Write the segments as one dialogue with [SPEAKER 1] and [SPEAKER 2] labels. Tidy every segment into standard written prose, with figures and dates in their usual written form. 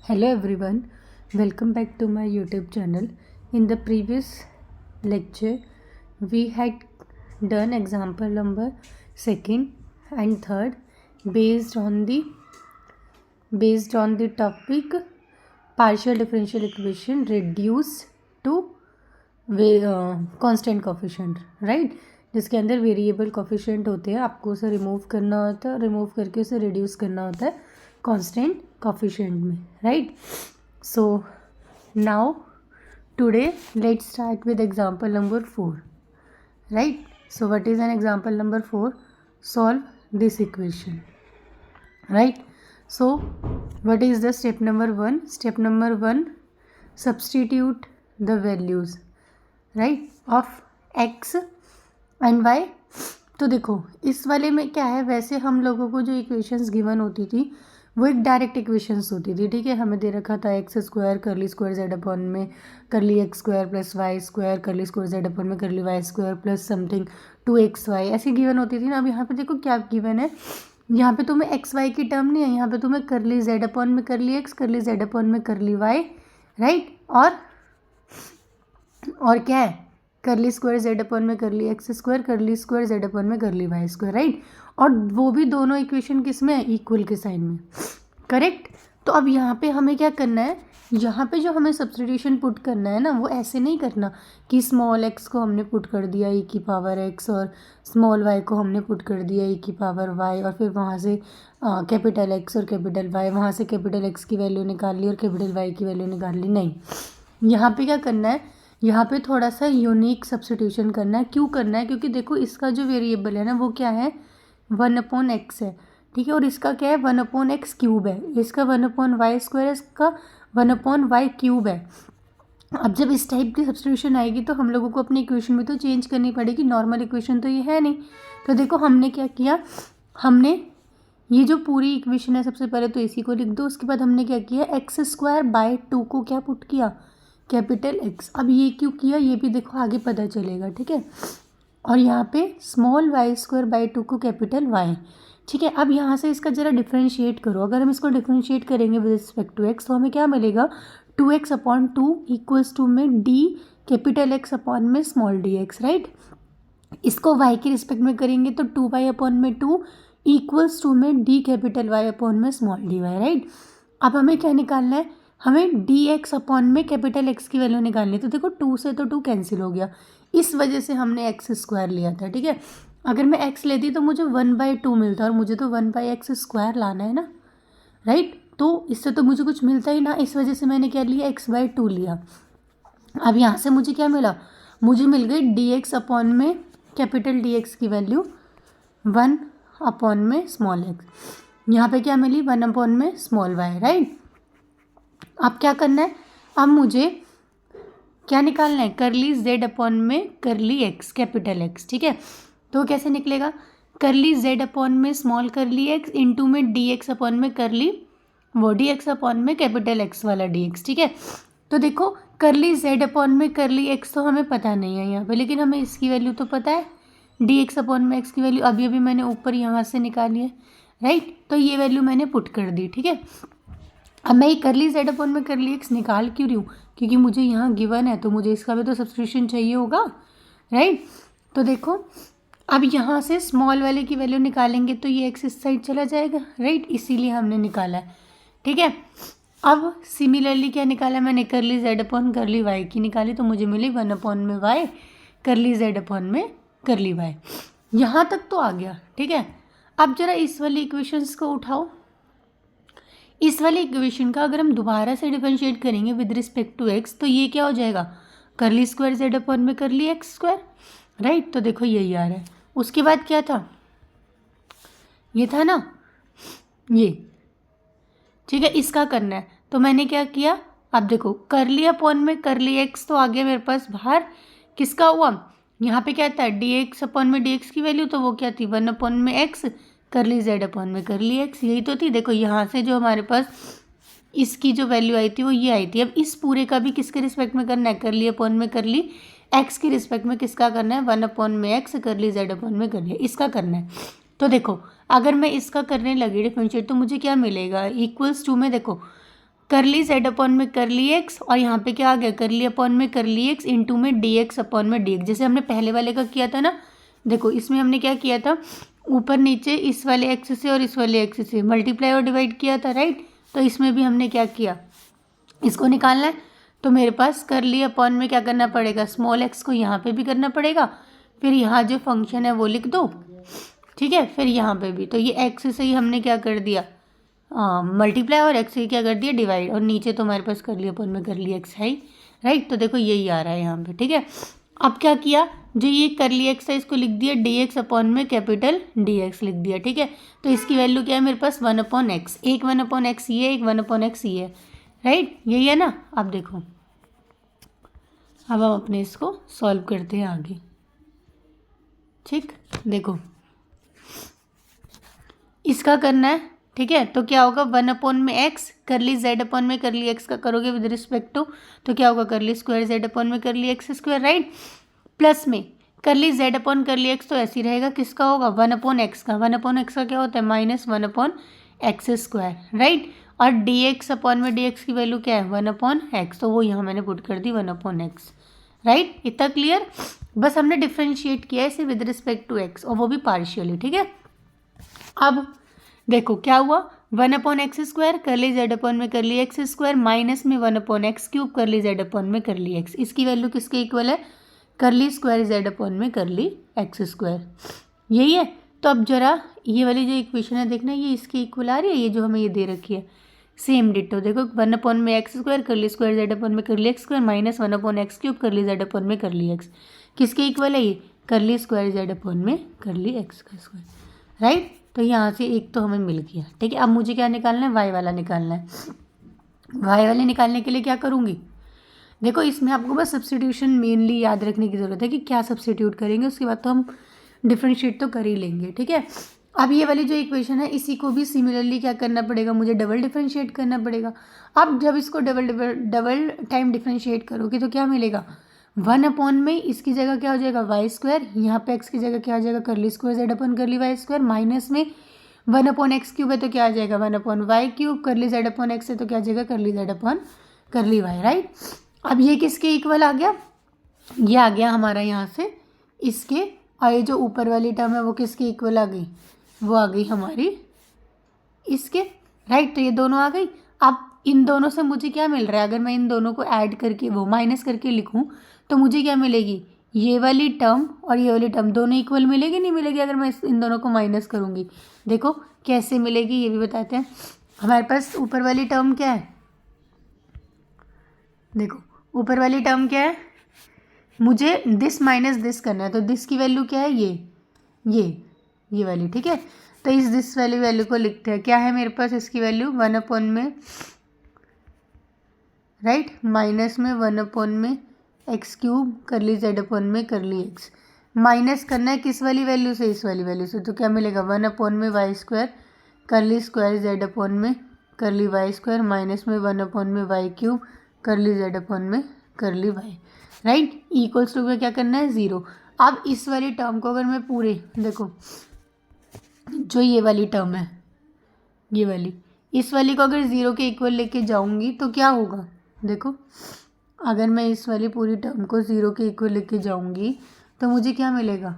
[SPEAKER 1] Hello everyone, welcome back to my YouTube channel. In the previous lecture, we had done example number second and third based on the topic partial differential equation reduced to constant coefficient, right? जिसके अंदर variable coefficient होते हैं, आपको उसे remove करना होता है, remove करके उसे रिड्यूस करना होता है कांस्टेंट कोफिशिएंट में, right? So now today let's start with example number 4, right? So what is an example number 4? Solve this equation, right? So what is the step number 1? Step number 1, substitute the values, right, of x and y. तो देखो इस वाले में क्या है, वैसे हम लोगों को जो इक्वेशंस गिवन होती थी वो एक डायरेक्ट इक्वेशंस होती थी, ठीक है? हमें दे रखा था x square curly square z upon में curly x square plus y square curly square z upon में curly y square plus something 2xy ऐसी गिवन होती थी ना. अब यहाँ पे देखो क्या गिवन है, यहाँ पे तुम्हें एक्स वाई की टर्म नहीं है, यहाँ पे तुम्हें करली जेड अपॉन में करली एक्स करली जेड अपॉन में करली वाई, राइट? और क्या है, करली स्क्वायर जेड अपॉन में curly x square curly square z upon में करली वाई स्क्वायर, राइट? और वो भी दोनों इक्वेशन किस में है, इक्वल के साइन में, करेक्ट? तो अब यहाँ पे हमें क्या करना है, यहाँ पे जो हमें सब्स्टिट्यूशन पुट करना है ना, वो ऐसे नहीं करना कि स्मॉल एक्स को हमने पुट कर दिया ई की पावर एक्स और स्मॉल वाई को हमने पुट कर दिया ई की पावर वाई और फिर वहाँ से कैपिटल एक्स और कैपिटल वाई, वहाँ से कैपिटल एक्स की वैल्यू निकाल ली और कैपिटल वाई की वैल्यू निकाल ली. नहीं, यहाँ पे क्या करना है, यहाँ पे थोड़ा सा यूनिक सब्स्टिट्यूशन करना है. क्यों करना है? क्योंकि देखो इसका जो वेरिएबल है ना वो क्या है, 1/x है, ठीक है? और इसका क्या है, 1/x क्यूब है, इसका 1/y स्क्वायर है, इसका 1/y क्यूब है. अब जब इस टाइप की सब्स्टिट्यूशन आएगी तो हम लोगों को अपनी इक्वेशन में तो चेंज करनी पड़ेगी, नॉर्मल इक्वेशन तो ये है नहीं. तो देखो हमने क्या किया, हमने ये जो पूरी इक्वेशन है सबसे पहले तो इसी को लिख दो, उसके बाद हमने क्या किया, x²/2 को क्या पुट किया, कैपिटल एक्स. अब ये क्यों किया ये भी देखो आगे पता चलेगा, ठीक है? और यहाँ पे स्मॉल y²/2 को कैपिटल वाई, ठीक है? अब यहाँ से इसका ज़रा डिफ्रेंशिएट करो. अगर हम इसको डिफ्रेंशिएट करेंगे विद रिस्पेक्ट टू एक्स तो हमें क्या मिलेगा, 2x/2 इक्वल्स टू में डी कैपिटल एक्स अपॉन में स्मॉल डी एक्स, राइट? इसको y के रिस्पेक्ट में करेंगे तो 2y/2 इक्वल्स टू में डी कैपिटल वाई अपॉन में स्मॉल डी वाई, राइट? अब हमें क्या निकालना है, हमें डी एक्स अपॉन में कैपिटल एक्स की वैल्यू निकालनी है. तो देखो 2 से तो 2 कैंसिल हो गया, इस वजह से हमने एक्स स्क्वायर लिया था, ठीक है? अगर मैं एक्स लेती तो मुझे 1/2 मिलता, और मुझे तो 1/x² लाना है ना, राइट? तो इससे तो मुझे कुछ मिलता ही ना, इस वजह से मैंने क्या लिया, x/2 लिया. अब यहाँ से मुझे क्या मिला, मुझे मिल गई डी एक्स अपॉन में कैपिटल डी एक्स की वैल्यू 1/में स्मॉल एक्स. यहाँ पे क्या मिली, 1/में स्मॉल वाई, राइट? अब क्या करना है, अब मुझे क्या निकालना है, करली जेड अपॉन में करली एक्स कैपिटल एक्स, ठीक है? तो कैसे निकलेगा, करली जेड अपॉन में स्मॉल करली एक्स इंटू में डी एक्स अपॉन में करली वो डी एक्स अपॉन में कैपिटल एक्स वाला डी एक्स, ठीक है? तो देखो करली जेड अपॉन में करली एक्स तो हमें पता नहीं है यहाँ पे, लेकिन हमें इसकी वैल्यू तो पता है, डी एक्स अपॉन में एक्स की वैल्यू अभी अभी मैंने ऊपर यहाँ से निकाली है, राइट? तो ये वैल्यू मैंने पुट कर दी, ठीक है? अब मैं ये करली जेड अपॉन में करली एक्स निकाल क्यों रही हूँ, क्योंकि मुझे यहाँ गिवन है तो मुझे इसका भी तो सब्स्टिट्यूशन चाहिए होगा, राइट? तो देखो अब यहाँ से स्मॉल वाले की वैल्यू निकालेंगे तो ये एक्स इस साइड चला जाएगा, राइट? इसीलिए हमने निकाला है, ठीक है? अब सिमिलरली क्या निकाला मैंने, करली जेड अपॉन करली वाई की निकाली तो मुझे मिली 1/y करली जेड अपॉन में करली वाई. यहाँ तक तो आ गया, ठीक है? अब जरा इस वाली इक्वेशंस को उठाओ. इस वाले इक्वेशन का अगर हम दोबारा से डिफरेंशिएट करेंगे विद रिस्पेक्ट टू एक्स तो ये क्या हो जाएगा, करली स्क्वायर जेड अपॉन में करली एक्स स्क्वायर, राइट? तो देखो यही आ रहा है. उसके बाद क्या था, ये था ना ये, ठीक है? इसका करना है तो मैंने क्या किया, अब देखो करली अपॉन में करली एक्स तो आ गया मेरे पास बाहर, किसका हुआ, यहाँ पे क्या था, डी एक्स अपॉन में डी एक्स की वैल्यू तो वो क्या थी, 1/x करली जेड अपॉन में करली एक्स, यही तो थी. देखो यहाँ से जो हमारे पास इसकी जो वैल्यू आई थी वो ये आई थी. अब इस पूरे का भी किसके रिस्पेक्ट में करना है, करली अपॉन में करली एक्स के रिस्पेक्ट में किसका करना है, 1/x करली जेड अपॉन में करली, इसका करना है. तो देखो अगर मैं इसका करने लगी डिफरेंशिएट तो मुझे क्या मिलेगा, इक्वल्स टू में देखो करली जेड अपॉन में करली एक्स, और यहाँ पे क्या आ गया करली अपॉन में करली एक्स इंटू में डी एक्स अपॉन में डी एक्स, जैसे हमने पहले वाले का किया था ना। देखो इसमें हमने क्या किया था, ऊपर नीचे इस वाले एक्स से और इस वाले एक्स से मल्टीप्लाई और डिवाइड किया था, राइट। तो इसमें भी हमने क्या किया, इसको निकालना है। तो मेरे पास करली अपॉन में क्या करना पड़ेगा, स्मॉल एक्स को यहाँ पे भी करना पड़ेगा, फिर यहाँ जो फंक्शन है वो लिख दो, ठीक है। फिर यहाँ पे भी, तो ये एक्स से ही हमने क्या कर दिया मल्टीप्लाई, और एक्स से क्या कर दिया डिवाइड, और नीचे तो हमारे पास करली अपॉन में करली एक्स है ही, राइट। तो देखो यही आ रहा है यहाँ पे, ठीक है। अब क्या किया, जो ये करली एक्स है इसको लिख दिया डी एक्स अपॉन में कैपिटल डी एक्स लिख दिया, ठीक है। तो इसकी वैल्यू क्या है मेरे पास 1 अपॉन एक्स, एक 1 अपॉन एक्स ये है, एक 1 अपॉन एक्स ये है, राइट, यही है ना। अब देखो, अब हम अपने इसको सॉल्व करते हैं आगे, ठीक। देखो इसका करना है, ठीक है। तो क्या होगा 1 अपॉन में एक्स, करली जेड अपॉन में करली एक्स का करोगे विद रिस्पेक्ट टू, तो क्या होगा करली स्क्वायर जेड अपॉन में curly x square, right. Plus में करली जेड अपॉन करली एक्स तो ऐसे ही रहेगा, किसका होगा 1 अपॉन एक्स का, 1 अपॉन एक्स का क्या होता है minus 1 upon x square, right. और डी एक्स अपॉन में डी एक्स की वैल्यू क्या है 1 अपॉन एक्स, तो वो यहाँ मैंने पुट कर दी 1 अपॉन एक्स, राइट। इतना क्लियर, बस हमने डिफ्रेंशिएट किया है इसे विद रिस्पेक्ट टू एक्स, और वो भी पार्शियली, ठीक है। अब देखो क्या हुआ 1 अपॉन एक्स स्क्वायर करली जेड अपॉन में करली एक्स स्क्वायर माइनस में 1 upon x cube curly z upon में करली एक्स, इसकी वैल्यू किसके इक्वल है करली स्क्वायर जेड अपॉन में करली एक्स स्क्वायर, यही है। तो अब जरा ये वाली जो इक्वेशन है देखना, ये इसके इक्वल आ रही है, ये जो हमें ये दे रखी है सेम डिटो। देखो 1 अपॉन में x square curly square z upon में curly x square minus 1 upon x cube curly z upon में करली एक्स, किसके इक्वल है ये करली स्क्वायर जेड अपॉन में करली एक्स का स्क्वायर, राइट। तो यहाँ से एक तो हमें मिल गया, ठीक है। अब मुझे क्या निकालना है वाई वाला निकालना है। वाई वाले निकालने के लिए क्या करूँगी, देखो इसमें आपको बस सब्स्टिट्यूशन मेनली याद रखने की ज़रूरत है कि क्या सब्स्टिट्यूट करेंगे, उसके बाद तो हम डिफरेंशिएट तो कर ही लेंगे, ठीक है। अब ये वाली जो इक्वेशन है इसी को भी सिमिलरली क्या करना पड़ेगा, मुझे डबल डिफरेंशिएट करना पड़ेगा। अब जब इसको डबल टाइम डिफरेंशिएट करोगे तो क्या मिलेगा 1 अपॉन में इसकी जगह क्या हो जाएगा वाई स्क्वायर, यहाँ पे एक्स की जगह क्या हो जाएगा करली square z upon curly y square, minus में 1 अपॉन एक्स क्यूब है तो क्या आ जाएगा 1 upon y cube, curly z upon x है तो क्या आ जाएगा curly z upon curly y, right. अब ये किसके इक्वल आ गया, ये आ गया हमारा यहाँ से इसके, और ये जो ऊपर वाली टर्म है वो किसके इक्वल आ गई, वो आ गई हमारी इसके, राइट। तो ये दोनों आ गई। अब इन दोनों से मुझे क्या मिल रहा है, अगर मैं इन दोनों को ऐड करके वो माइनस करके लिखूं तो मुझे क्या मिलेगी, ये वाली टर्म और ये वाली टर्म दोनों इक्वल मिलेगी नहीं मिलेगी अगर मैं इन दोनों को माइनस करूँगी। देखो कैसे मिलेगी ये भी बताते हैं। हमारे पास ऊपर वाली टर्म क्या है, देखो ऊपर वाली टर्म क्या है, मुझे दिस माइनस दिस करना है, तो दिस की वैल्यू क्या है ये वाली, ठीक है। तो इस दिस वाली वैल्यू को लिखते हैं, क्या है मेरे पास इसकी वैल्यू 1 अपॉन में, राइट, माइनस में 1 अपॉन में x cube curly z upon में करली एक्स, माइनस करना है किस वाली वैल्यू से, इस वाली वैल्यू से, तो क्या मिलेगा 1 अपॉन में y square curly square z upon में करली वाई स्क्वायर माइनस में 1 अपॉन में y cube curly z upon में curly y, right. Equals to में क्या करना है 0। अब इस वाली टर्म को अगर मैं पूरे, देखो जो ये वाली टर्म है ये वाली, इस वाली को अगर 0 के इक्वल लेके जाऊंगी तो क्या होगा, देखो अगर मैं इस वाली पूरी टर्म को 0 के इक्वल लेके जाऊंगी तो मुझे क्या मिलेगा,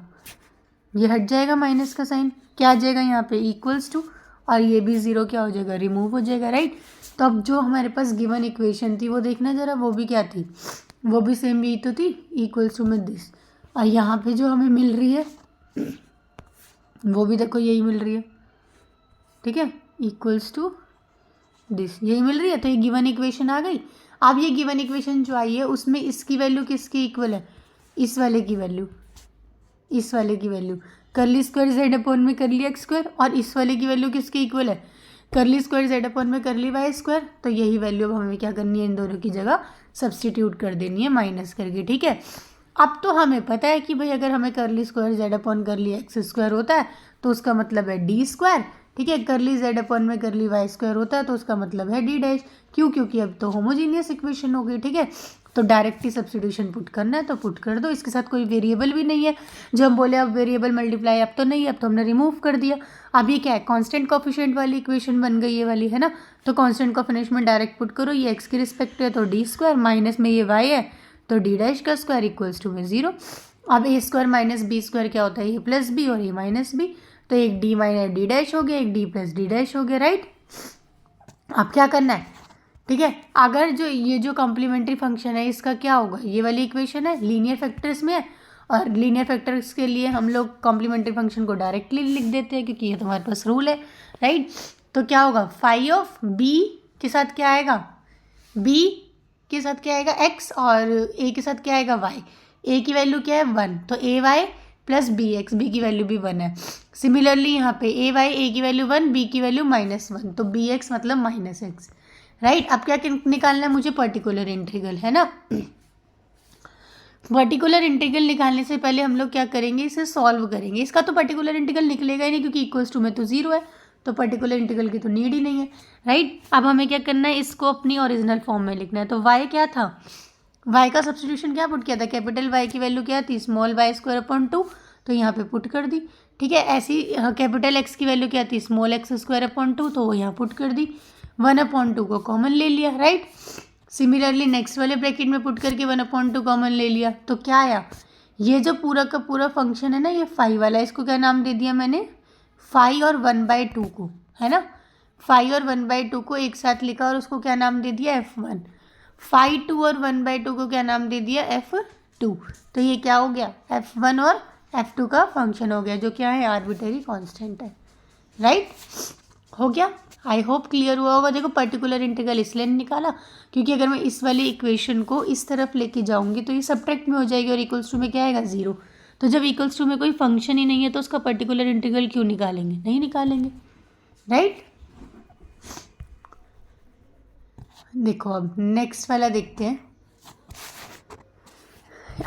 [SPEAKER 1] ये हट जाएगा माइनस का साइन, क्या आ जाएगा यहाँ पे इक्वल्स टू, और ये भी 0 क्या हो जाएगा रिमूव हो जाएगा, राइट। तो अब जो हमारे पास गिवन इक्वेशन थी वो देखना ज़रा, वो भी क्या थी, वो भी सेम यही तो थी इक्वल्स टू में दिस, और यहाँ पे जो हमें मिल रही है वो भी देखो यही मिल रही है, ठीक है, इक्वल्स टू दिस यही मिल रही है। तो ये गिवन इक्वेशन आ गई। अब ये गिवन इक्वेशन जो आई है उसमें इसकी वैल्यू किसकी इक्वल है, इस वाले की वैल्यू, इस वाले की वैल्यू करली स्क्वायर जेड अपॉन में करली एक्स स्क्वायर, और इस वाले की वैल्यू किसके इक्वल है करली स्क्वायर जेड अपॉन में करली वाई स्क्वायर। तो यही वैल्यू अब हमें क्या करनी है, इन दोनों की जगह सब्सटीट्यूट कर देनी है माइनस करके, ठीक है। अब तो हमें पता है कि भाई अगर हमें करली स्क्वायर जेड अपॉन करली एक्स स्क्वायर होता है तो उसका मतलब है डी स्क्वायर, ठीक है। करली जेड अपन में करली वाई स्क्वायर होता है तो उसका मतलब है डी डैश। क्यों? क्योंकि अब तो होमोजीनियस इक्वेशन हो गई, ठीक है। तो डायरेक्ट ही सब्स्टिट्यूशन पुट करना है तो पुट कर दो। इसके साथ कोई वेरिएबल भी नहीं है, जो हम बोले अब वेरिएबल मल्टीप्लाई, अब तो नहीं, अब तो हमने रिमूव कर दिया। अब ये क्या है, कांस्टेंट कोफिशिएंट वाली इक्वेशन बन गई ये वाली, है ना। तो कांस्टेंट कोफिशिएंट में डायरेक्ट पुट करो, ये एक्स की रिस्पेक्ट है तो डी स्क्वायर, माइनस में ये वाई है तो डी डैश का स्क्वायर इक्वल्स टू में 0। अब ए स्क्वायर माइनस बी स्क्वायर क्या होता है, ए प्लस बी और ए माइनस बी, तो एक डी माइनस डी डैश हो गया, एक डी प्लस डी डैश हो गया, राइट। अब क्या करना है, ठीक है। अगर जो ये जो कॉम्प्लीमेंट्री फंक्शन है इसका क्या होगा, ये वाली इक्वेशन है लीनियर फैक्टर्स में है, और लीनियर फैक्टर्स के लिए हम लोग कॉम्प्लीमेंट्री फंक्शन को डायरेक्टली लिख देते हैं क्योंकि ये तुम्हारे पास रूल है, राइट। तो क्या होगा, फाई ऑफ बी के साथ क्या आएगा, बी के साथ क्या आएगा एक्स, और ए के साथ क्या आएगा वाई। ए की वैल्यू क्या है 1, तो a y plus b x, b की वैल्यू भी 1 है। सिमिलरली यहाँ पे ए वाई, ए की वैल्यू 1, बी की वैल्यू -1, तो बी एक्स मतलब -x, राइट। अब क्या निकालना है मुझे, पर्टिकुलर इंटीग्रल, है ना। पर्टिकुलर इंटीग्रल निकालने से पहले हम लोग क्या करेंगे, इसे सॉल्व करेंगे। इसका तो पर्टिकुलर इंटीग्रल निकलेगा ही नहीं क्योंकि इक्वल्स टू में तो 0 है, तो पर्टिकुलर इंटीग्रल की तो नीड ही नहीं है, राइट। अब हमें क्या करना है, इसको अपनी ओरिजिनल फॉर्म में लिखना है। तो y क्या था, y का सब्स्टिट्यूशन क्या पुट किया था, कैपिटल Y की वैल्यू क्या थी, स्मॉल y स्क्वायर अपॉन 2, तो यहाँ पे पुट कर दी, ठीक है। ऐसी कैपिटल X की वैल्यू क्या थी, स्मॉल x स्क्वायर अपॉन 2, तो वो यहाँ पुट कर दी, 1/2 को कॉमन ले लिया, राइट। सिमिलरली नेक्स्ट वाले ब्रैकेट में पुट करके 1/2 कॉमन ले लिया, तो क्या आया, ये जो पूरा का पूरा फंक्शन है ना, ये फाई वाला, इसको क्या नाम दे दिया मैंने, फाई और 1/2 को, है ना। फाई और 1/2 को एक साथ लिखा और उसको क्या नाम दे दिया, f1। फाई 2 और 1/2 को क्या नाम दे दिया, f2। तो ये क्या हो गया, f1 और f2 का फंक्शन हो गया, जो क्या है, आर्बिट्रेरी कांस्टेंट है, राइट। हो गया, आई होप क्लियर हुआ होगा। देखो पर्टिकुलर इंटीग्रल इसलिए निकाला क्योंकि अगर मैं इस वाली इक्वेशन को इस तरफ लेके जाऊंगी तो ये सब्ट्रैक्ट में हो जाएगी और इक्वल्स टू में क्या आएगा, 0। तो जब इक्वल्स टू में कोई फंक्शन ही नहीं है तो उसका पर्टिकुलर इंटीग्रल क्यों निकालेंगे, नहीं निकालेंगे, राइट। देखो अब नेक्स्ट वाला देखते हैं।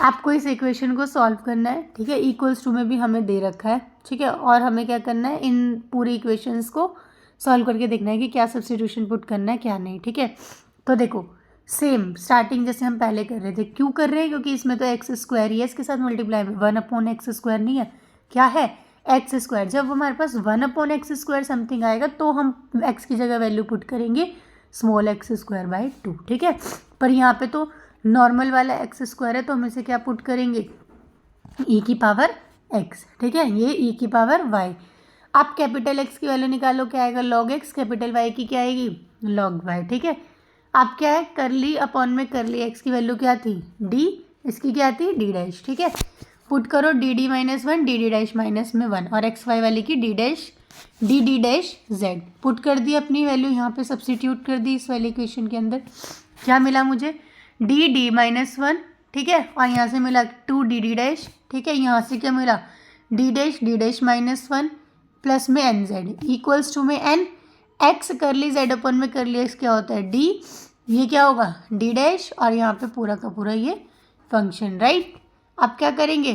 [SPEAKER 1] आपको इस इक्वेशन को सॉल्व करना है, ठीक है। इक्वल्स टू में भी हमें दे रखा है, ठीक है। और हमें क्या करना है, इन पूरी इक्वेशंस को सॉल्व करके देखना है कि क्या सब्स्टिट्यूशन पुट करना है क्या नहीं, ठीक है। तो देखो सेम स्टार्टिंग जैसे हम पहले कर रहे थे, क्यों कर रहे हैं, क्योंकि इसमें तो एक्स स्क्वायर ही है, इसके साथ मल्टीप्लाई में 1/x² नहीं है, क्या है, एक्स स्क्वायर। जब हमारे पास 1/x² समथिंग आएगा तो हम एक्स की जगह वैल्यू पुट करेंगे स्मॉल x²/2, ठीक है। पर यहाँ पे तो नॉर्मल वाला x² है तो हम इसे क्या पुट करेंगे, e की पावर x, ठीक है, ये e की पावर y। आप कैपिटल X की वैल्यू निकालो, क्या आएगा, log x, कैपिटल Y की क्या आएगी, log y, ठीक है। आप क्या है, करली अपॉन में करली x की वैल्यू क्या थी, d, इसकी क्या थी, d डैश, ठीक है। पुट करो dd -1, dd डैश माइनस में 1, और x y वाली की d dash dd dash z, put कर दी अपनी वैल्यू यहाँ पे सब्स्टिट्यूट कर दी इस वाली इक्वेशन के अंदर। क्या मिला मुझे, dd -1, ठीक है, और यहाँ से मिला 2 dd डैश, ठीक है। यहाँ से क्या मिला, d डैश -1 प्लस में एन जेड इक्वल्स टू में एन एक्स करली जेड अपन में करली एक्स क्या होता है, डी, ये क्या होगा, डी डैश, और यहाँ पे पूरा का पूरा ये फंक्शन, राइट। अब क्या करेंगे,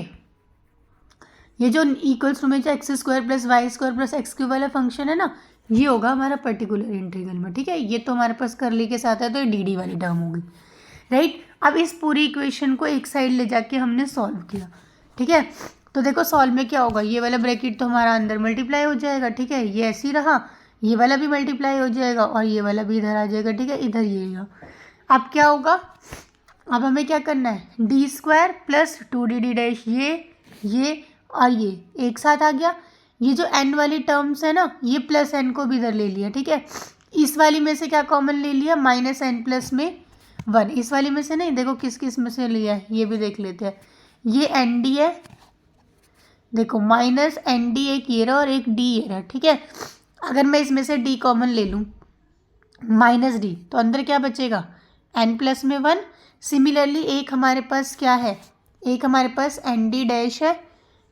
[SPEAKER 1] ये जो इक्वल्स टू में जो x² + y² + x³ वाला फंक्शन है ना, ये होगा हमारा पर्टिकुलर इंटीग्रल में, ठीक है। ये तो हमारे पास करली के साथ है तो ये डी डी वाली टर्म होगी, राइट। अब इस पूरी इक्वेशन को एक साइड ले जाके हमने सॉल्व किया, ठीक है। तो देखो सॉल्व में क्या होगा, ये वाला ब्रैकेट तो हमारा अंदर मल्टीप्लाई हो जाएगा, ठीक है, ये ऐसे ही रहा, ये वाला भी मल्टीप्लाई हो जाएगा और ये वाला भी इधर आ जाएगा, ठीक है, इधर ये रहा। अब क्या होगा, अब हमें क्या करना है, d² + 2dd डैश, ये और ये एक साथ आ गया। ये जो n वाली टर्म्स है ना, ये प्लस n को भी इधर ले लिया, ठीक है। इस वाली में से क्या कॉमन ले लिया, -n प्लस में 1, इस वाली में से नहीं, देखो किस किस में से लिया है ये भी देख लेते हैं। ये nd है, देखो -nd एक ये रहा और एक d ये रहा, ठीक है। अगर मैं इसमें से d कॉमन ले लूँ -d, तो अंदर क्या बचेगा, n प्लस में 1। सिमिलरली एक हमारे पास क्या है, एक हमारे पास nd डैश है,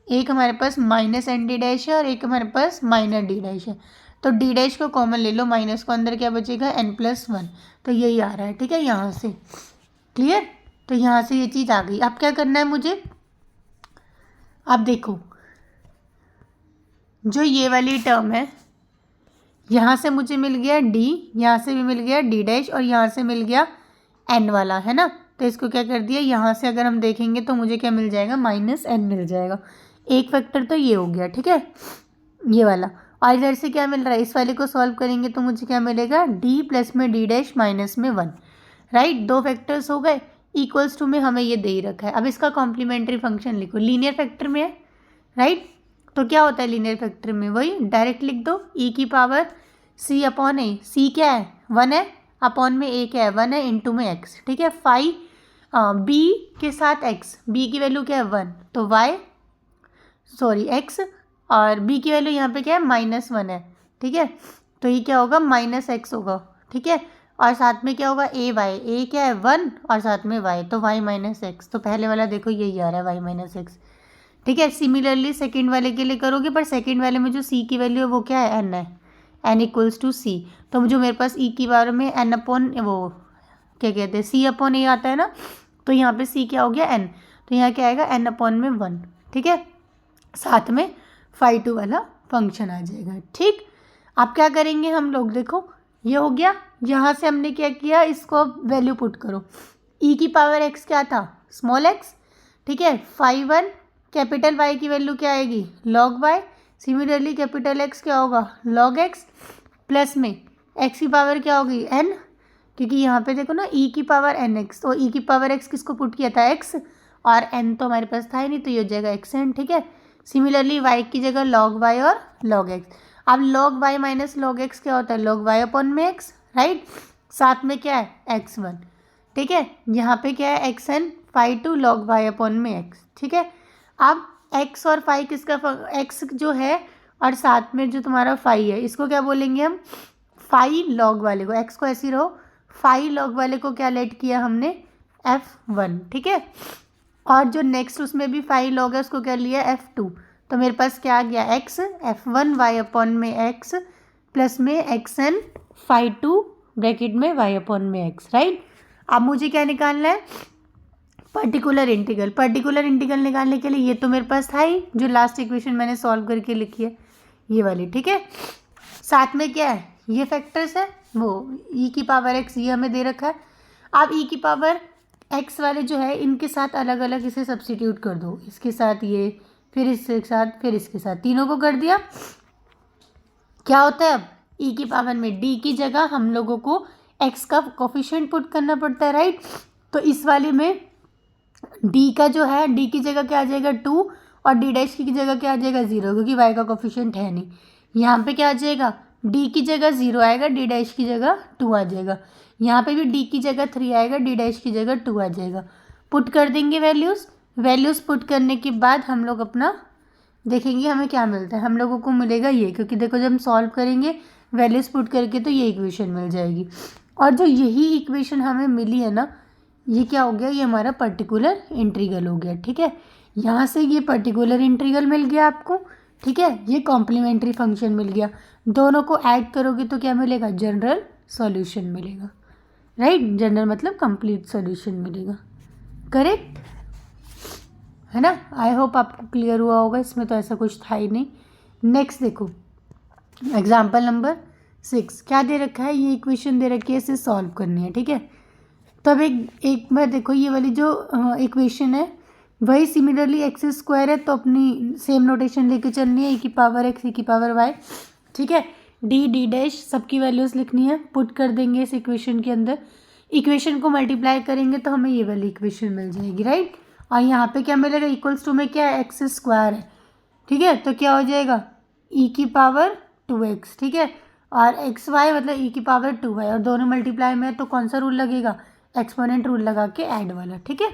[SPEAKER 1] एक हमारे पास -nd डैश है और एक हमारे पास -d डैश है। तो d डैश को कॉमन ले लो, माइनस को अंदर क्या बचेगा, n प्लस 1, तो यही आ रहा है, ठीक है, यहाँ से क्लियर। तो यहाँ से ये चीज़ आ गई। अब क्या करना है मुझे, अब देखो जो ये वाली टर्म है, यहाँ से मुझे मिल गया डी, यहाँ से भी मिल गया डी डैश, और यहाँ से मिल गया एन वाला, है ना। तो इसको क्या कर दिया, यहाँ से अगर हम देखेंगे तो मुझे क्या मिल जाएगा, माइनस एन मिल जाएगा। एक फैक्टर तो ये हो गया, ठीक है, ये वाला। और इधर से क्या मिल रहा है, इस वाले को सॉल्व करेंगे तो मुझे क्या मिलेगा, डी प्लस में डी डैश माइनस में 1, राइट। दो फैक्टर्स हो गए, इक्वल्स टू में हमें ये दे ही रखा है। अब इसका कॉम्प्लीमेंट्री फंक्शन लिखो, लीनियर फैक्टर में है, राइट। तो क्या होता है लीनियर फैक्टर में, वही डायरेक्ट लिख दो, ई की पावर सी अपॉन ए, सी क्या है 1 है, अपॉन में ए क्या है 1 है, इंटू में एक्स, ठीक है। फाइव बी के साथ एक्स, बी की वैल्यू क्या है 1, तो वाई सॉरी एक्स, और बी की वैल्यू यहाँ पे क्या है -1 है, ठीक है। तो ये क्या होगा, -x होगा, ठीक है। और साथ में क्या होगा, ए वाई, ए क्या है 1 और साथ में वाई, तो वाई -x। तो पहले वाला देखो यही आ रहा है वाई -x, ठीक है। सिमिलरली सेकंड वाले के लिए करोगे, पर सेकंड वाले में जो सी की वैल्यू है वो क्या है, n है, n इक्वल्स टू सी। तो जो मेरे पास ई की पावर में n अपॉन वो क्या कहते हैं, सी अपॉन ए आता है ना, तो यहाँ पे सी क्या हो गया n, तो यहाँ क्या आएगा n अपॉन में 1, ठीक है। साथ में फाई 2 वाला फंक्शन आ जाएगा, ठीक। अब क्या करेंगे हम लोग, देखो ये हो गया, यहाँ से हमने क्या किया, इसको वैल्यू पुट करो। ई की पावर x क्या था, स्मॉल x, ठीक है। फाई 1 कैपिटल y की वैल्यू क्या आएगी, log y। Similarly capital x क्या होगा, log x, प्लस में x की पावर क्या होगी n, क्योंकि यहाँ पे देखो ना e की पावर nx, तो e की पावर x किसको पुट किया था, x, और n तो हमारे पास था ही नहीं, तो ये हो जाएगा xn, ठीक है। सिमिलरली y की जगह log y और log x। अब log y minus log x क्या होता है, log y अपॉन में x, राइट। साथ में क्या है x1, ठीक है। यहाँ पे क्या है xn, phi 2 log y upon में x, ठीक है। अब x और फाई किसका, x जो है और साथ में जो तुम्हारा फाई है, इसको क्या बोलेंगे हम, फाई लॉग वाले को, x को ऐसी रहो, फाई लॉग वाले को क्या लेट किया हमने, f1, ठीक है। और जो नेक्स्ट उसमें भी फाई लॉग है उसको क्या लिया, f2। तो मेरे पास क्या आ गया, x f1 y अपॉन में x प्लस में xn फाई 2 ब्रैकेट में y अपॉन में x, राइट। अब मुझे क्या निकालना है, पर्टिकुलर इंटीग्रल। पर्टिकुलर इंटीग्रल निकालने के लिए ये तो मेरे पास था ही, जो लास्ट इक्वेशन मैंने सॉल्व करके लिखी है ये वाली, ठीक है। साथ में क्या है, ये फैक्टर्स है, वो e की पावर x ये हमें दे रखा है। अब e की पावर x वाले जो है इनके साथ अलग अलग इसे सब्स्टिट्यूट कर दो, इसके साथ ये, फिर इसके साथ, फिर इसके साथ, तीनों को कर दिया। क्या होता है अब, e की पावर में d की जगह हम लोगों को x का कोफिशिएंट पुट करना पड़ता है, राइट। तो इस वाले में d का जो है, d की जगह क्या आ जाएगा 2, और d डैश की जगह क्या आ जाएगा 0, क्योंकि y का कोफिशिएंट है नहीं। यहाँ पे क्या आ जाएगा, d की जगह 0 आएगा, d डैश की जगह 2 आ जाएगा। यहाँ पे भी d की जगह 3 आएगा, d डैश की जगह 2 आ जाएगा। पुट कर देंगे वैल्यूज़ पुट करने के बाद हम लोग अपना देखेंगे हमें क्या मिलता है। हम लोगों को मिलेगा ये, क्योंकि देखो जब हम सॉल्व करेंगे वैल्यूज़ पुट करके तो ये इक्वेशन मिल जाएगी। और जो यही इक्वेशन हमें मिली है ना, ये क्या हो गया, ये हमारा पर्टिकुलर इंटीग्रल हो गया, ठीक है। यहाँ से ये पर्टिकुलर इंटीग्रल मिल गया आपको, ठीक है। ये कॉम्प्लीमेंट्री फंक्शन मिल गया, दोनों को ऐड करोगे तो क्या मिलेगा, जनरल सॉल्यूशन मिलेगा, राइट। जनरल मतलब कंप्लीट सॉल्यूशन मिलेगा, करेक्ट है ना। आई होप आपको क्लियर हुआ होगा, इसमें तो ऐसा कुछ था ही नहीं। नेक्स्ट देखो एग्जाम्पल नंबर 6, क्या दे रखा है, ये इक्वेशन दे रखी है, इसे सॉल्व करनी है, ठीक है। तो अब एक बार देखो, ये वाली जो इक्वेशन है वही सिमिलरली एक्स स्क्वायर है, तो अपनी सेम नोटेशन लेके चलनी है, e की पावर x, e की पावर y, ठीक है। d डैश सबकी वैल्यूज़ लिखनी है, पुट कर देंगे इस इक्वेशन के अंदर। इक्वेशन को मल्टीप्लाई करेंगे तो हमें ये वाली इक्वेशन मिल जाएगी, राइट। और यहाँ पे क्या मिलेगा, इक्वल्स टू में क्या है, एक्स स्क्वायर है, ठीक है। तो क्या हो जाएगा, e की पावर 2x, ठीक है। और एक्स वाई मतलब e की पावर 2y, और दोनों मल्टीप्लाई में तो कौन सा रूल लगेगा, एक्सपोनेंट रूल लगा के ऐड वाला, ठीक है।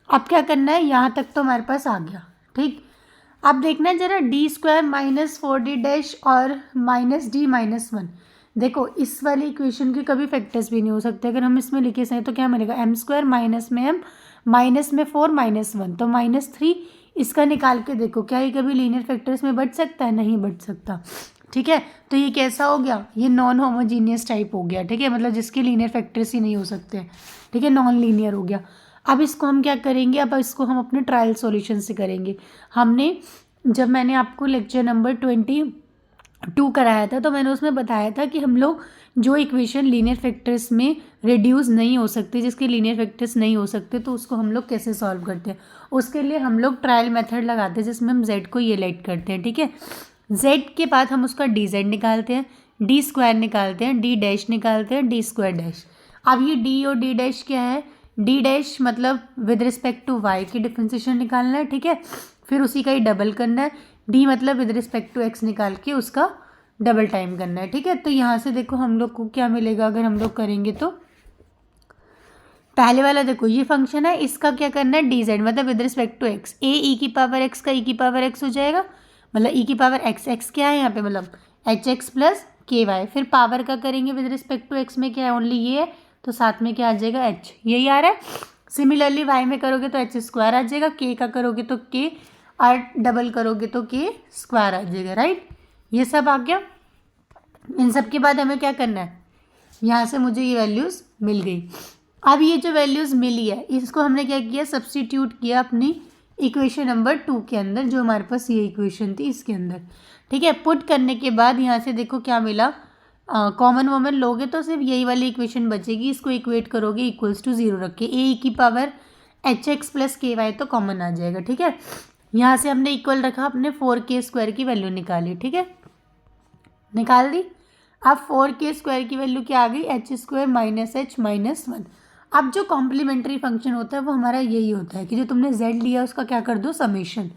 [SPEAKER 1] अब क्या करना है, यहाँ तक तो हमारे पास आ गया, ठीक। अब देखना है जरा, D square minus 4d dash और माइनस डी माइनस 1। देखो इस वाली इक्वेशन के कभी फैक्टर्स भी नहीं हो सकते, अगर हम इसमें लिखे सही तो क्या मिलेगा, एम स्क्वायर माइनस में एम माइनस में 4 माइनस 1 तो -3। इसका निकाल के देखो, क्या ये कभी लीनियर फैक्टर्स में बढ़ सकता है, नहीं बढ़ सकता, ठीक है। तो ये कैसा हो गया, ये नॉन होमोजीनियस टाइप हो गया, ठीक है, मतलब जिसके लीनियर फैक्टर्स ही नहीं हो सकते, ठीक है, नॉन लीनियर हो गया। अब इसको हम क्या करेंगे, अब इसको हम अपने ट्रायल सॉल्यूशन से करेंगे। हमने जब मैंने आपको लेक्चर नंबर 20 2 कराया था, तो मैंने उसमें बताया था कि हम लोग जो इक्वेशन लीनियर फैक्टर्स में रिड्यूस नहीं हो सकते, जिसके लीनियर फैक्टर्स नहीं हो सकते, तो उसको हम लोग कैसे सॉल्व करते हैं। उसके लिए हम लोग ट्रायल मेथड लगाते हैं, जिसमें हम z को ये लेट करते हैं, ठीक है। z के बाद हम उसका dz निकालते हैं, डी स्क्वायर निकालते हैं, डी डैश निकालते हैं, डी स्क्वायर डैश। अब ये d और d डैश क्या है, d डैश मतलब विद रिस्पेक्ट टू y की डिफरेंशिएशन निकालना है, ठीक है। फिर उसी का ही डबल करना है, d मतलब विद रिस्पेक्ट टू x निकाल के उसका डबल टाइम करना है, ठीक है। तो यहाँ से देखो हम लोग को क्या मिलेगा अगर हम लोग करेंगे तो, पहले वाला देखो ये फंक्शन है, इसका क्या करना है, डी जेड मतलब विद रिस्पेक्ट टू एक्स, ए ई की पावर एक्स का ई की पावर एक्स हो जाएगा, मतलब ई की पावर एक्स, एक्स क्या है यहाँ पे मतलब एच एक्स प्लस के वाई। फिर पावर का करेंगे विद रिस्पेक्ट टू एक्स में क्या है, ओनली ये है, तो साथ में क्या आ जाएगा एच, यही आ रहा है। सिमिलरली वाई में करोगे तो एच स्क्वायर आ जाएगा, के का करोगे तो के, और डबल करोगे तो के स्क्वायर आ जाएगा, राइट। ये सब आ गया। इन सब के बाद हमें क्या करना है, यहाँ से मुझे ये वैल्यूज़ मिल गई। अब ये जो वैल्यूज़ मिली है इसको हमने क्या किया, सब्स्टिट्यूट किया अपनी इक्वेशन नंबर 2 के अंदर, जो हमारे पास ये इक्वेशन थी इसके अंदर, ठीक है। पुट करने के बाद यहाँ से देखो क्या मिला, कॉमन वॉमन लोगे तो सिर्फ यही वाली इक्वेशन बचेगी, इसको इक्वेट करोगे इक्वल्स टू 0 रख के, ए की पावर एच एक्स प्लस के वाई तो कॉमन आ जाएगा, ठीक है। यहाँ से हमने इक्वल रखा, अपने 4k स्क्वायर की वैल्यू निकाली, ठीक है, निकाल दी। अब 4k स्क्वायर की वैल्यू क्या आ गई, H square minus H minus 1। अब जो कॉम्प्लीमेंट्री फंक्शन होता है वो हमारा यही होता है कि जो तुमने z लिया उसका क्या कर दो, समेशन।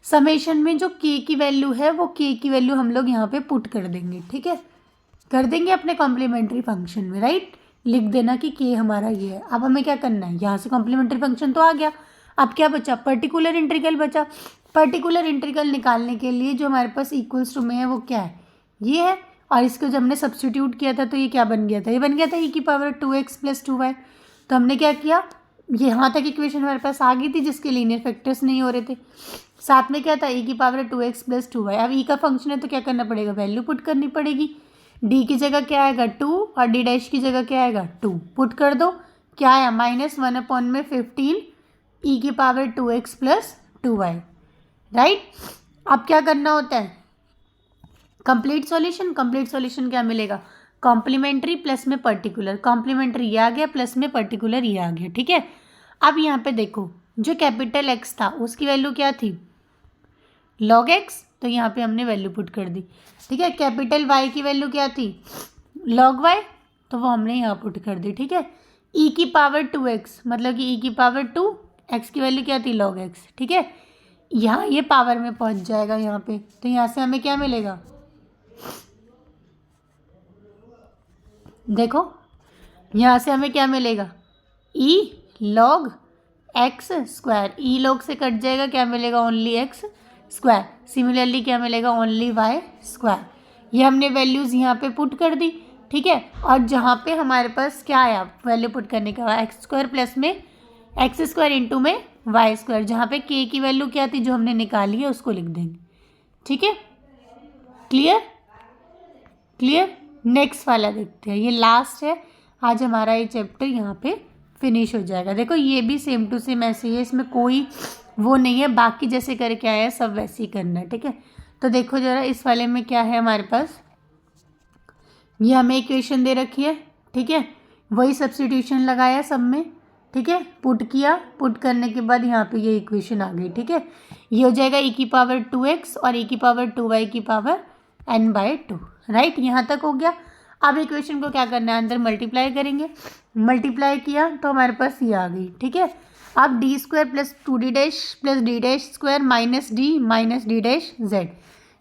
[SPEAKER 1] समेशन में जो k की वैल्यू है वो k की वैल्यू हम लोग यहाँ पे पुट कर देंगे, ठीक है, कर देंगे अपने कॉम्प्लीमेंट्री फंक्शन में, राइट। लिख देना कि k हमारा ये है। अब हमें क्या करना है, यहाँ से कॉम्प्लीमेंट्री फंक्शन तो आ गया, अब क्या बचा, पर्टिकुलर इंटीग्रल बचा। पर्टिकुलर इंटीग्रल निकालने के लिए जो हमारे पास इक्वल्स टू में है वो क्या है, ये है, और इसको जब हमने सब्स्टिट्यूट किया था तो ये क्या बन गया था, ये बन गया था e की पावर 2x प्लस 2y। तो हमने क्या किया, ये यहाँ तक इक्वेशन हमारे पास आ गई थी जिसके लीनियर फैक्टर्स नहीं हो रहे थे, साथ में क्या था e की पावर 2x प्लस 2y। अब e का फंक्शन है तो क्या करना पड़ेगा, वैल्यू पुट करनी पड़ेगी, d की जगह क्या आएगा 2 और d डैश की जगह क्या आएगा 2, पुट कर दो, क्या आया -1/15 e की power 2x plus 2y, right. अब क्या करना होता है, कंप्लीट सॉल्यूशन। कंप्लीट सॉल्यूशन क्या मिलेगा, कॉम्प्लीमेंट्री प्लस में पर्टिकुलर, कॉम्प्लीमेंट्री ये आ गया प्लस में पर्टिकुलर ये आ गया, ठीक है। अब यहाँ पे देखो जो कैपिटल एक्स था उसकी वैल्यू क्या थी, लॉग एक्स, तो यहाँ पे हमने वैल्यू पुट कर दी, ठीक है। कैपिटल वाई की वैल्यू क्या थी, लॉग वाई, तो वो हमने यहाँ पुट कर दी, ठीक है। ई की पावर 2x मतलब कि ई की पावर 2, एक्स की वैल्यू क्या थी लॉग एक्स, ठीक है। यहाँ ये पावर में पहुँच जाएगा यहाँ पे, तो यहाँ से हमें क्या मिलेगा, देखो यहाँ से हमें क्या मिलेगा, ई लॉग एक्स स्क्वायर, ई लॉग से कट जाएगा, क्या मिलेगा ओनली एक्स स्क्वायर। सिमिलरली क्या मिलेगा, ओनली वाई स्क्वायर। ये हमने वैल्यूज़ यहाँ पे पुट कर दी, ठीक है। और जहाँ पे हमारे पास क्या आया वैल्यू पुट करने के बाद, एक्स स्क्वायर प्लस में एक्स स्क्वायर इंटू में वाई स्क्वायर, जहाँ पे के की वैल्यू क्या थी जो हमने निकाली है उसको लिख देंगे, ठीक है। Clear, clear. नेक्स्ट वाला देखते हैं, ये लास्ट है आज हमारा, ये चैप्टर यहाँ पे फिनिश हो जाएगा। देखो ये भी सेम टू सेम ऐसे ही है, इसमें कोई वो नहीं है, बाकी जैसे करके आया है सब वैसे ही करना है, ठीक है। तो देखो ज़रा इस वाले में क्या है हमारे पास, ये हमें इक्वेशन दे रखी है, ठीक है, वही सब्स्टिट्यूशन लगाया सब में, ठीक है, पुट किया, पुट करने के बाद यहाँ पे ये इक्वेशन आ गई, ठीक है। ये हो जाएगा e की पावर 2x और e की पावर 2y की पावर n/2, राइट। यहाँ तक हो गया। अब इक्वेशन को क्या करना है, अंदर मल्टीप्लाई करेंगे, मल्टीप्लाई किया तो हमारे पास ये आ गई, ठीक है। अब D square plus 2d dash plus D dash square minus D dash z,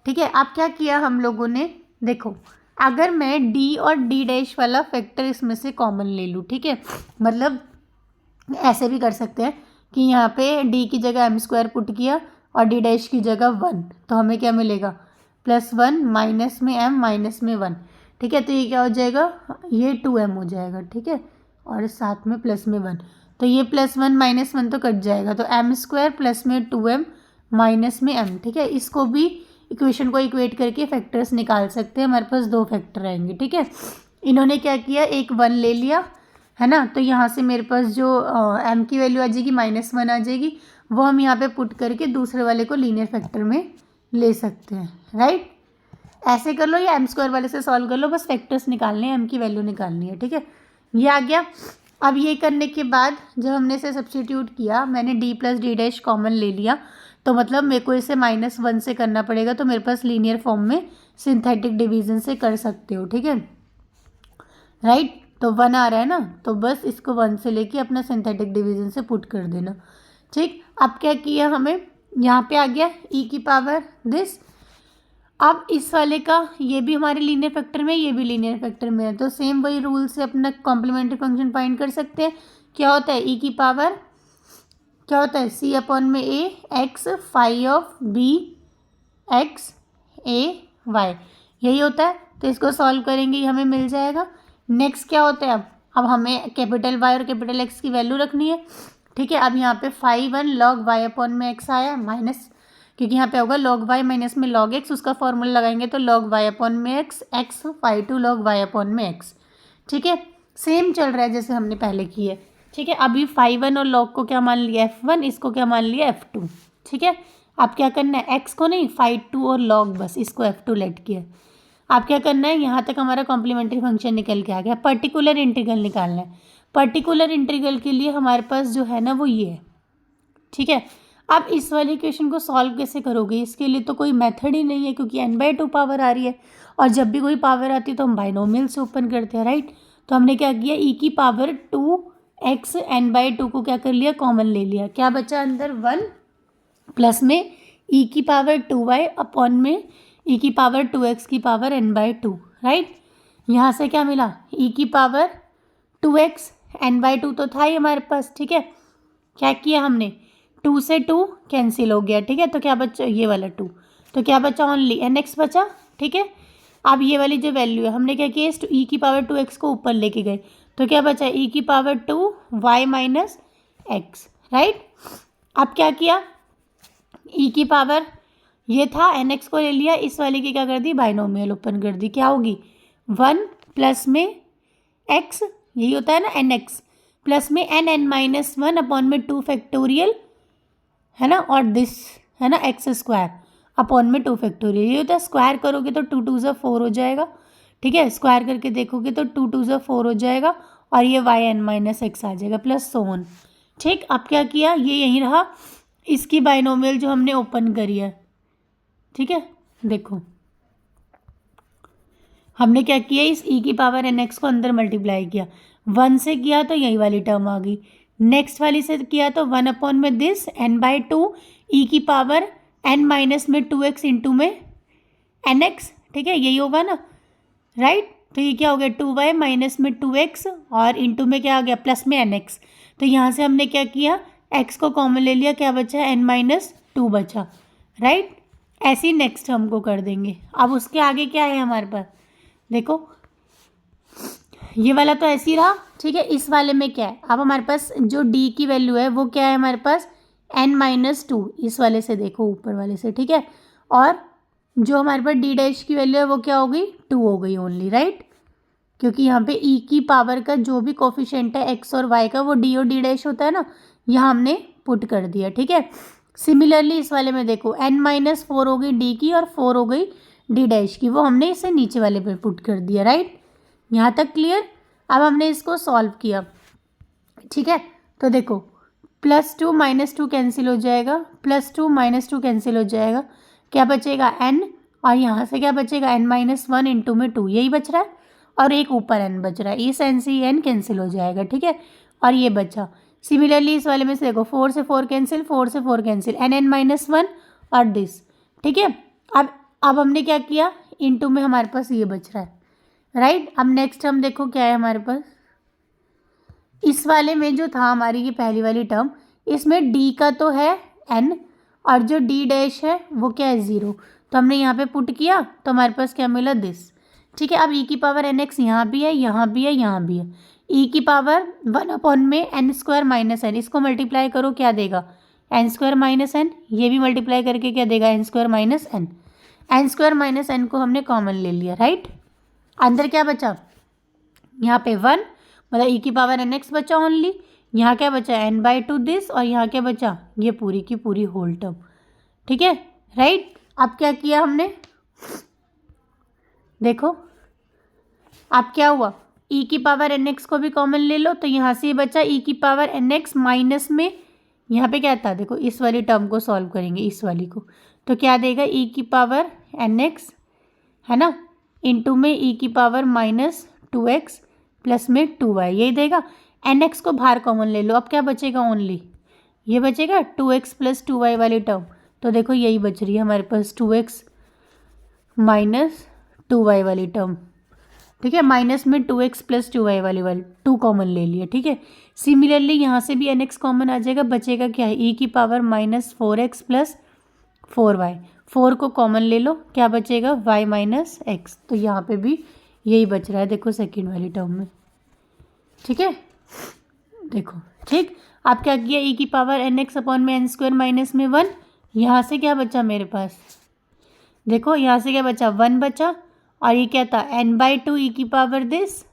[SPEAKER 1] ठीक है। अब क्या किया हम लोगों ने, देखो अगर मैं d और d डैश वाला फैक्टर इसमें से कॉमन ले लूँ, ठीक है, मतलब ऐसे भी कर सकते हैं कि यहाँ पे d की जगह m स्क्वायर पुट किया और d डैश की जगह 1, तो हमें क्या मिलेगा +1 माइनस में m माइनस में 1, ठीक है। तो ये क्या हो जाएगा, ये 2m हो जाएगा, ठीक है, और साथ में प्लस में 1, तो ये +1 माइनस 1 तो कट जाएगा, तो m स्क्वायर प्लस में 2m माइनस में m, ठीक है। इसको भी इक्वेशन को इक्वेट करके फैक्टर्स निकाल सकते हैं, हमारे पास 2 फैक्टर आएंगे, ठीक है। इन्होंने क्या किया, एक 1 ले लिया है ना, तो यहाँ से मेरे पास जो m की वैल्यू आ जाएगी -1 आ जाएगी, वो हम यहाँ पे पुट करके दूसरे वाले को लीनियर फैक्टर में ले सकते हैं, राइट। ऐसे कर लो या एम स्क्वायर वाले से सॉल्व कर लो, बस फैक्टर्स निकालने हैं, एम की वैल्यू निकालनी है, ठीक है। ये आ गया। अब ये करने के बाद जब हमने इसे सब्स्टिट्यूट किया, मैंने D plus D dash common ले लिया, तो मतलब मेरे को इसे -1 से करना पड़ेगा, तो मेरे पास लीनियर फॉर्म में सिंथेटिक डिवीजन से कर सकते हो, ठीक है, राइट। तो 1 आ रहा है ना, तो बस इसको 1 से लेके अपना सिंथेटिक डिवीजन से पुट कर देना, ठीक। अब क्या किया हमें, यहाँ पे आ गया e की पावर दिस। अब इस वाले का ये भी हमारे लीनियर फैक्टर में, ये भी लीनियर फैक्टर में है, तो सेम वही रूल से अपना कॉम्प्लीमेंट्री फंक्शन फाइंड कर सकते हैं। क्या होता है e की पावर, क्या होता है c अपॉन में a x phi of b x a y, यही होता है। तो इसको सॉल्व करेंगे, ये हमें मिल जाएगा। नेक्स्ट क्या होता है, अब हमें कैपिटल Y और कैपिटल X की वैल्यू रखनी है, ठीक है। अब यहाँ पे फाई 1 log y अपॉन में x आया माइनस, क्योंकि यहाँ पे होगा log y माइनस में log x, उसका फॉर्मूला लगाएंगे तो log y अपॉन में x, x phi 2 log y upon में x, ठीक है। सेम चल रहा है जैसे हमने पहले की है, ठीक है। अभी फाई 1 और log को क्या मान लिया f1, इसको क्या मान लिया f2, ठीक है। अब क्या करना है, x को नहीं, फाई 2 और log, बस इसको f2 लेट किया। आप क्या करना है, यहाँ तक हमारा कॉम्प्लीमेंट्री फंक्शन निकल के आ गया। पर्टिकुलर इंटीग्रल निकालना है। पर्टिकुलर इंटीग्रल के लिए हमारे पास जो है ना वो ये है, ठीक है। अब इस वाले इक्वेशन को सॉल्व कैसे करोगे, इसके लिए तो कोई मेथड ही नहीं है, क्योंकि n/2 पावर आ रही है, और जब भी कोई पावर आती है तो हम बाइनोमियल से ओपन करते हैं, राइट। तो हमने क्या किया, e की पावर 2x n/2 को क्या कर लिया, कॉमन ले लिया। क्या बचा अंदर 1 प्लस में e की पावर 2y अपॉन में e की पावर 2x की पावर n/2, राइट। यहाँ से क्या मिला, e की पावर 2x n/2 तो था ही हमारे पास, ठीक है। क्या किया हमने, 2 से 2 कैंसिल हो गया, ठीक है। तो क्या बचा, ये वाला 2, तो क्या बचा, ओनली nx बचा, ठीक है। अब ये वाली जो वैल्यू है हमने क्या किया, इस e की पावर 2x को ऊपर लेके गए, तो क्या बचा, e की power 2y minus x, right. अब क्या किया, e की पावर ये था, nx को ले लिया, इस वाले की क्या कर दी, बाइनोमियल ओपन कर दी। क्या होगी, 1 प्लस में x, यही होता है ना nx, प्लस में n(n-1) अपॉन में 2 फैक्टोरियल, है ना, और दिस है ना x स्क्वायर अपॉन में 2 फैक्टोरियल, ये होता है। स्क्वायर करोगे तो 2 2 ज़ा 4 हो जाएगा, ठीक है। स्क्वायर करके देखोगे तो 2 2 ज़ा 4 हो जाएगा, और ये yn-x आ जाएगा, प्लस सो ऑन, ठीक। अब क्या किया, ये यहीं रहा, इसकी बाइनोमियल जो हमने ओपन करी है, ठीक है। देखो हमने क्या किया, इस e की पावर nx को अंदर मल्टीप्लाई किया, 1 से किया तो यही वाली टर्म आ गई, नेक्स्ट वाली से किया तो 1 अपॉन में दिस n/2 e की पावर n माइनस में 2x इंटू में nx, ठीक है, यही होगा ना, राइट। तो ये क्या हो गया, 2y माइनस में 2x और इंटू में क्या आ गया, प्लस में nx। तो यहाँ से हमने क्या किया, x को कॉमन ले लिया, क्या बचा, n-2 बचा, राइट। ऐसे ही नेक्स्ट टर्म को कर देंगे। अब उसके आगे क्या है हमारे पास, देखो ये वाला तो ऐसे ही रहा, ठीक है। इस वाले में क्या है, अब हमारे पास जो d की वैल्यू है वो क्या है हमारे पास, n-2, इस वाले से देखो, ऊपर वाले से, ठीक है। और जो हमारे पास d डैश की वैल्यू है वो क्या हो गई, 2 हो गई ओनली, राइट, क्योंकि यहाँ पे e की पावर का जो भी कोफिशिएंट है x और y का वो d और d डैश होता है ना, यहाँ हमने पुट कर दिया, ठीक है। सिमिलरली इस वाले में देखो n-4 हो गई d की और 4 हो गई d डैश की, वो हमने इसे नीचे वाले पे पुट कर दिया, राइट। यहाँ तक क्लियर। अब हमने इसको सॉल्व किया, ठीक है। तो देखो +2 -2 कैंसिल हो जाएगा, +2 -2 कैंसिल हो जाएगा, क्या बचेगा n, और यहाँ से क्या बचेगा, n-1 इंटू में 2, यही बच रहा है, और एक ऊपर n बच रहा है, इस n से ये n कैंसिल हो जाएगा, ठीक है। और ये बचा, सिमिलरली इस वाले में से देखो 4 से 4 कैंसिल, 4 से 4 कैंसिल, n(n-1) और दिस, ठीक है। अब हमने क्या किया, इंटू में हमारे पास ये बच रहा है, राइट। अब नेक्स्ट हम देखो क्या है हमारे पास, इस वाले में जो था हमारी ये पहली वाली टर्म, इसमें d का तो है n, और जो d डैश है वो क्या है, 0, तो हमने यहाँ पे पुट किया तो हमारे पास क्या मिला, दिस, ठीक है। अब e की पावर nx यहाँ भी है, यहाँ भी है, यहाँ भी है, e की पावर 1 अपॉन में n² माइनस n, इसको मल्टीप्लाई करो क्या देगा, n² माइनस n, ये भी मल्टीप्लाई करके क्या देगा, n² minus n, n² minus n को हमने कॉमन ले लिया, राइट। अंदर क्या बचा, यहाँ पे 1, मतलब e की पावर nx बचा ओनली, यहाँ क्या बचा, n/2 दिस, और यहाँ क्या बचा, ये पूरी की पूरी होल टर्म, ठीक है, राइट। अब क्या किया हमने, देखो अब क्या हुआ, e की पावर nx को भी कॉमन ले लो, तो यहाँ से ये बचा e की पावर nx माइनस में यहाँ पे क्या था, देखो इस वाली टर्म को सॉल्व करेंगे, इस वाली को, तो क्या देगा e की पावर nx है ना, इंटू में e की पावर माइनस 2x प्लस में 2y, यही देगा। nx को बाहर कॉमन ले लो, अब क्या बचेगा, ओनली ये बचेगा 2x प्लस 2y वाली टर्म, तो देखो यही बच रही है हमारे पास 2x माइनस 2y वाली टर्म, ठीक है, माइनस में 2x प्लस 2y वाली 2 कॉमन ले लिया, ठीक है। सिमिलरली यहाँ से भी nx कॉमन आ जाएगा, बचेगा क्या है, e की power minus 4x plus 4y, 4 को कॉमन ले लो, क्या बचेगा y माइनस x, तो यहाँ पे भी यही बच रहा है, देखो सेकेंड वाली टर्म में, ठीक है। देखो ठीक, अब क्या किया, e की पावर nx अपॉन में n स्क्वायर माइनस में 1, यहाँ से क्या बचा मेरे पास, देखो यहाँ से क्या बचा 1 बचा, और ये क्या था n/2 e की पावर दिस,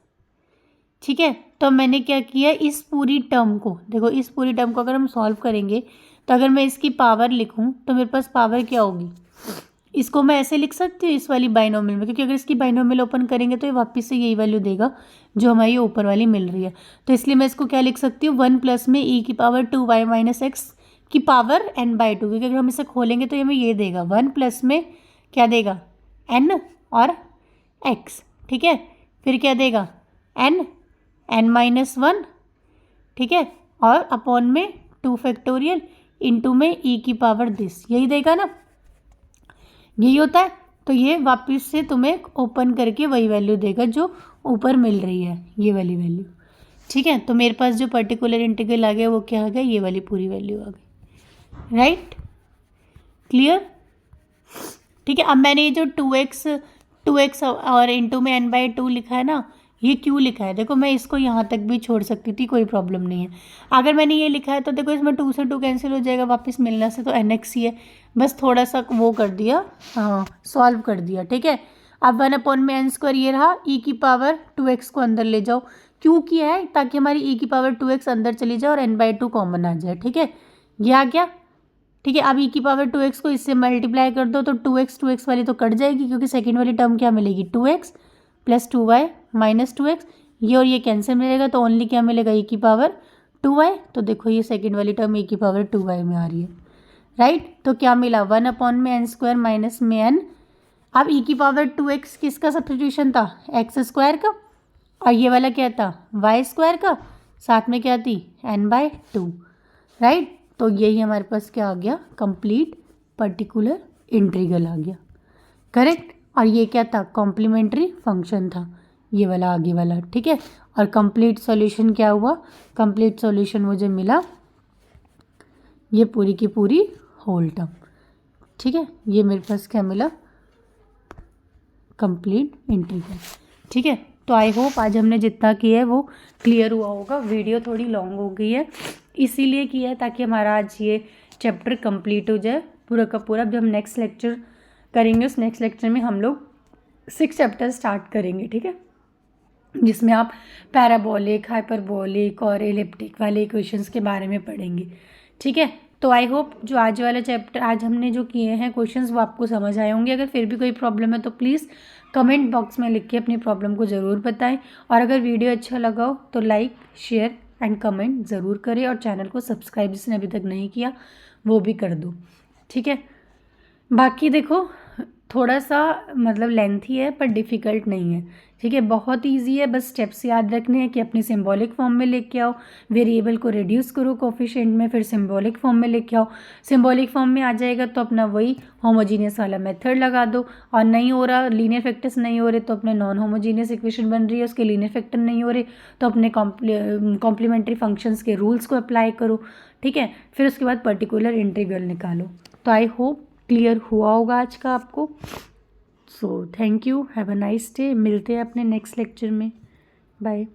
[SPEAKER 1] ठीक है। तो मैंने क्या किया, इस पूरी टर्म को, देखो इस पूरी टर्म को अगर हम सॉल्व करेंगे तो अगर मैं इसकी पावर लिखूं तो मेरे पास पावर क्या होगी, इसको मैं ऐसे लिख सकती हूँ इस वाली बाइनोमियल में, क्योंकि अगर इसकी बाइनोमियल ओपन करेंगे तो ये वापस से यही वैल्यू देगा जो हमारी ऊपर वाली मिल रही है, तो इसलिए मैं इसको क्या लिख सकती हूँ 1 प्लस में e की पावर 2y माइनस एक्स की पावर n/2, क्योंकि अगर हम इसे खोलेंगे तो ये हमें ये देगा 1 प्लस में क्या देगा n और x, ठीक है, फिर क्या देगा n माइनस 1, ठीक है, और अपॉन में 2 फैक्टोरियल इंटू में e की पावर दिस, यही देगा ना, यही होता है। तो ये वापस से तुम्हें ओपन करके वही वैल्यू देगा जो ऊपर मिल रही है, ये वाली वैल्यू, ठीक है। तो मेरे पास जो पर्टिकुलर इंटीग्रल आ गया वो क्या आ गया, ये वाली पूरी वैल्यू आ गई, राइट, क्लियर, ठीक है। अब मैंने ये जो 2x और इंटू में n/2 लिखा है ना, ये क्यों लिखा है, देखो मैं इसको यहाँ तक भी छोड़ सकती थी, कोई प्रॉब्लम नहीं है। अगर मैंने ये लिखा है तो देखो इसमें 2 से 2 कैंसिल हो जाएगा, वापस मिलना से तो nx ही है, बस थोड़ा सा वो कर दिया, हाँ सॉल्व कर दिया, ठीक है। अब 1/n² ये रहा, e की पावर 2x को अंदर ले जाओ, क्यों किया है, ताकि हमारी e की पावर 2x अंदर चली जाए और n/2 कॉमन आ जाए, ठीक है, ये आ गया, ठीक है। अब e की पावर 2x को इससे मल्टीप्लाई कर दो तो 2x वाली तो कट जाएगी, क्योंकि सेकेंड वाली टर्म क्या मिलेगी 2x plus 2y minus 2x, ये और ये कैंसिल मिलेगा, तो ओनली क्या मिलेगा e की पावर 2y, तो देखो ये सेकेंड वाली टर्म e की पावर 2y में आ रही है, राइट। तो क्या मिला 1/n² माइनस में n, अब e की पावर 2x किसका सब्स्टिट्यूशन था, x² का, और ये वाला क्या था y² का, साथ में क्या थी n/2, राइट। तो यही हमारे पास क्या आ गया, कंप्लीट पर्टिकुलर इंटीग्रल आ गया, करेक्ट। और ये क्या था, कॉम्प्लीमेंट्री फंक्शन था, ये वाला आगे वाला, ठीक है। और कंप्लीट सॉल्यूशन क्या हुआ, कंप्लीट सॉल्यूशन मुझे मिला ये पूरी की पूरी होल टर्म, ठीक है, ये मेरे पास क्या मिला, कंप्लीट इंटीग्रल, ठीक है। तो आई होप आज हमने जितना किया है वो क्लियर हुआ होगा। वीडियो थोड़ी लॉन्ग हो गई है, इसीलिए किया है ताकि हमारा आज ये चैप्टर कंप्लीट हो जाए पूरा का पूरा। जब हम नेक्स्ट लेक्चर करेंगे उस नेक्स्ट लेक्चर में हम लोग 6 चैप्टर स्टार्ट करेंगे, ठीक है, जिसमें आप पैराबोलिक, हाइपरबोलिक और एलिप्टिक वाले इक्वेशंस के बारे में पढ़ेंगे, ठीक है। तो आई होप जो आज वाला चैप्टर आज हमने जो किए हैं क्वेश्चंस वो आपको समझ आए होंगे। अगर फिर भी कोई प्रॉब्लम है तो प्लीज़ कमेंट बॉक्स में लिख के अपनी प्रॉब्लम को ज़रूर बताएं, और अगर वीडियो अच्छा लगा हो तो लाइक शेयर एंड कमेंट ज़रूर करें, और चैनल को सब्सक्राइब जिसने अभी तक नहीं किया वो भी कर दो, ठीक है। बाकी देखो थोड़ा सा मतलब लेंथी है पर डिफ़िकल्ट नहीं है, ठीक है, बहुत इजी है, बस स्टेप्स याद रखने हैं कि अपनी सिंबॉलिक फॉर्म में लेके आओ, वेरिएबल को रिड्यूस करो कोफिशिएंट में, फिर सिंबॉलिक फॉर्म में लेके आओ, सिंबॉलिक फॉर्म में आ जाएगा तो अपना वही होमोजीनियस वाला मेथड लगा दो, और नहीं हो रहा लीनियर फैक्टर्स नहीं हो रहे तो अपने नॉन होमोजीनियस इक्वेशन बन रही है उसके लीनियर फैक्टर नहीं हो रहे तो अपने कॉम्प्लीमेंट्री फंक्शंस के रूल्स को अप्लाई करो, ठीक है, फिर उसके बाद पर्टिकुलर इंटीग्रल निकालो। तो आई होप क्लियर हुआ होगा आज का आपको। So thank you, have a nice day, मिलते हैं अपने नेक्स्ट लेक्चर में, बाय।